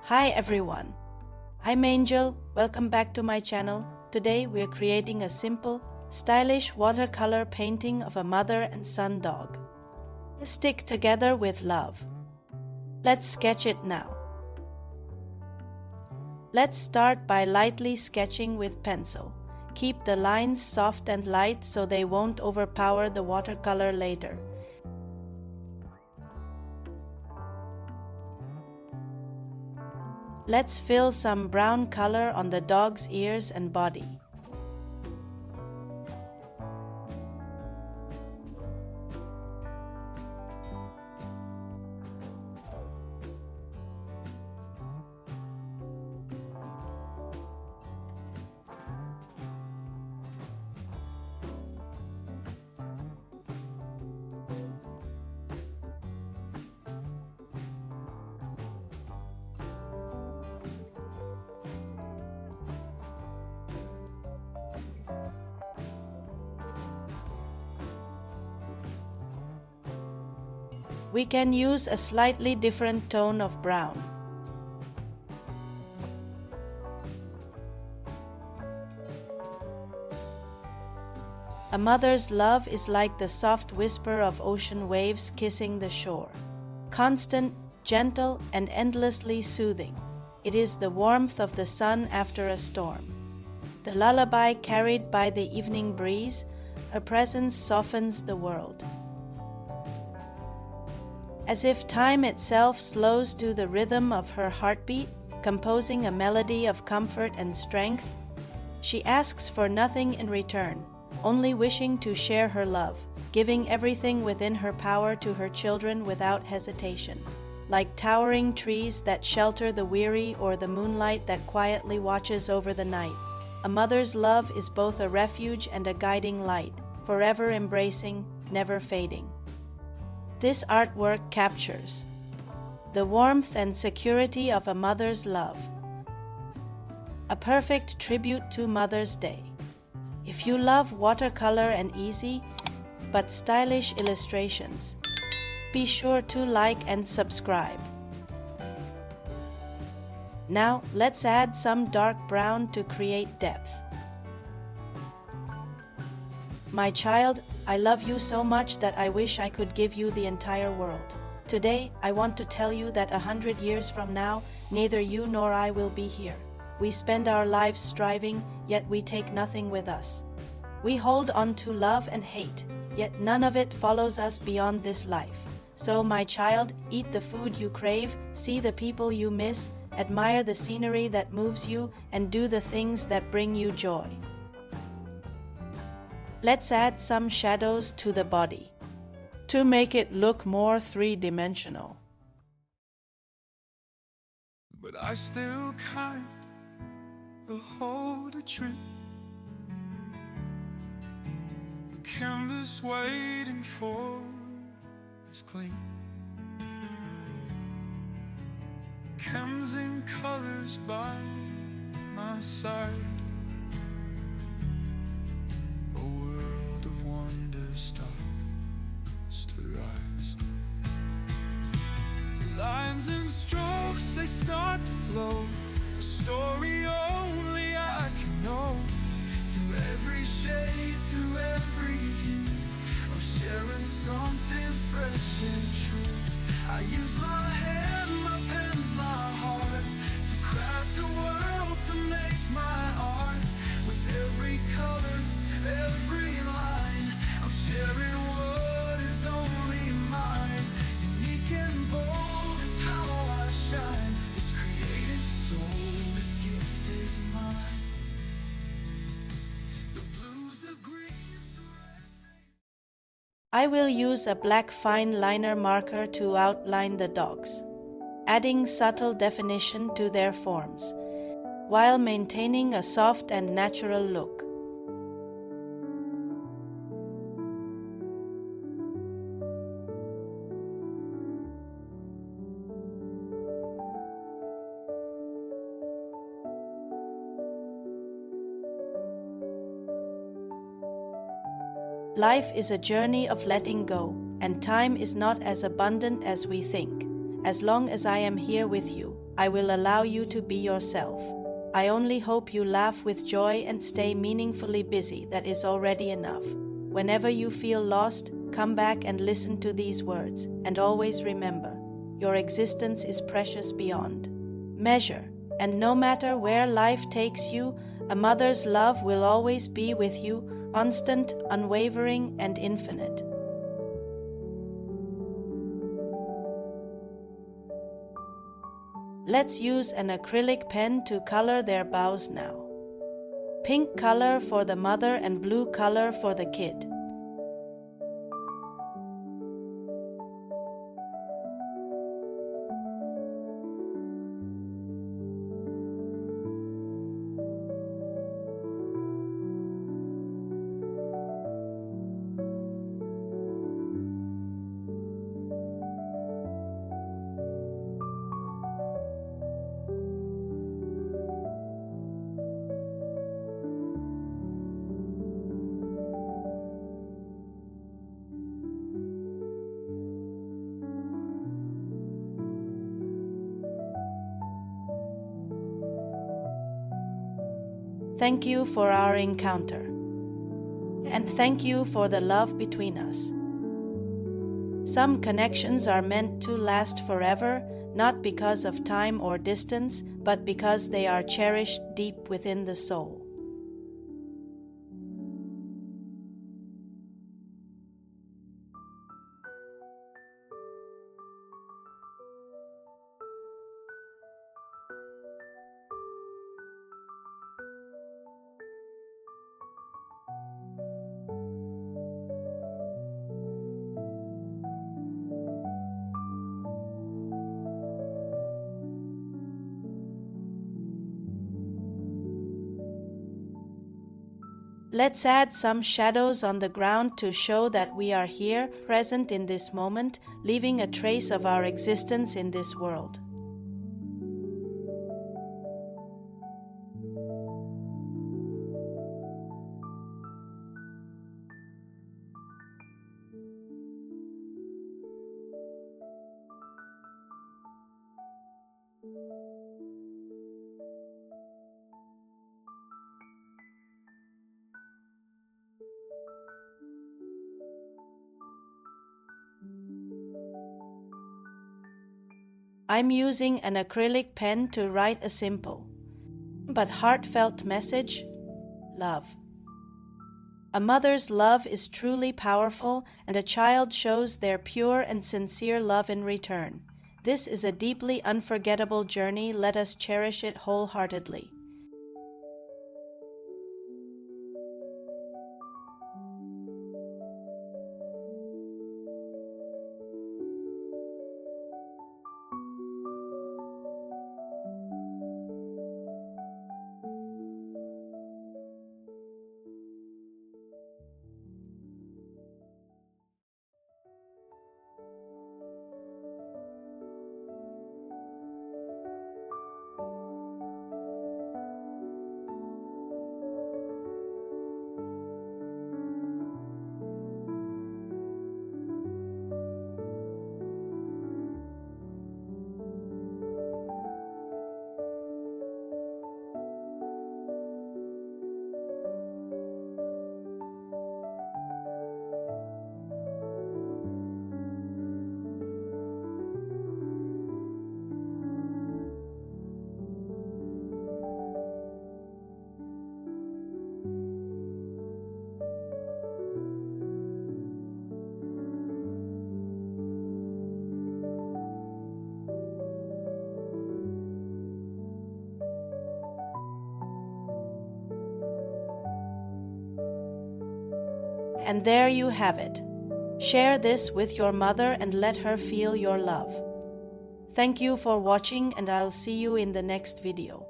Hi everyone, I'm Angel. Welcome back to my channel. Today we're creating a simple, stylish watercolor painting of a mother and son dog. Stick together with love. Let's sketch it now. Let's start by lightly sketching with pencil. Keep the lines soft and light so they won't overpower the watercolor later. Let's fill some brown color on the dog's ears and body. We can use a slightly different tone of brown. A mother's love is like the soft whisper of ocean waves kissing the shore. Constant, gentle, and endlessly soothing. It is the warmth of the sun after a storm. The lullaby carried by the evening breeze, her presence softens the world. As if time itself slows to the rhythm of her heartbeat, composing a melody of comfort and strength, she asks for nothing in return, only wishing to share her love, giving everything within her power to her children without hesitation. Like towering trees that shelter the weary or the moonlight that quietly watches over the night, a mother's love is both a refuge and a guiding light, forever embracing, never fading. This artwork captures the warmth and security of a mother's love. A perfect tribute to Mother's Day. If you love watercolor and easy but stylish illustrations, be sure to like and subscribe. Now let's add some dark brown to create depth. My child, I love you so much that I wish I could give you the entire world. Today, I want to tell you that 100 years from now, neither you nor I will be here. We spend our lives striving, yet we take nothing with us. We hold on to love and hate, yet none of it follows us beyond this life. So, my child, eat the food you crave, see the people you miss, admire the scenery that moves you, and do the things that bring you joy. Let's add some shadows to the body to make it look more three-dimensional. But I still kind of hold a tree, the canvas waiting for is clean. Chems in colors by my side. Starts to rise. Lines and strokes, they start to flow. A story only I can know. Through every shade, through every hue, I'm sharing something fresh and true. I use my hand, my pen's my heart, to craft a world, to make my art. With every color, every line, I'm sharing what is only mine. Unique and bold is how I shine. This creative soul, this gift is mine. The blues, the greens, the reds. I will use a black fine liner marker to outline the dogs, adding subtle definition to their forms, while maintaining a soft and natural look. Life is a journey of letting go, and time is not as abundant as we think. As long as I am here with you, I will allow you to be yourself. I only hope you laugh with joy and stay meaningfully busy. That is already enough. Whenever you feel lost, come back and listen to these words, and always remember, your existence is precious beyond measure, and no matter where life takes you, a mother's love will always be with you, constant, unwavering, and infinite. Let's use an acrylic pen to color their bows now. Pink color for the mother and blue color for the kid. Thank you for our encounter, and thank you for the love between us. Some connections are meant to last forever, not because of time or distance, but because they are cherished deep within the soul. Let's add some shadows on the ground to show that we are here, present in this moment, leaving a trace of our existence in this world. I'm using an acrylic pen to write a simple but heartfelt message: love. A mother's love is truly powerful, and a child shows their pure and sincere love in return. This is a deeply unforgettable journey. Let us cherish it wholeheartedly. And there you have it. Share this with your mother and let her feel your love. Thank you for watching, and I'll see you in the next video.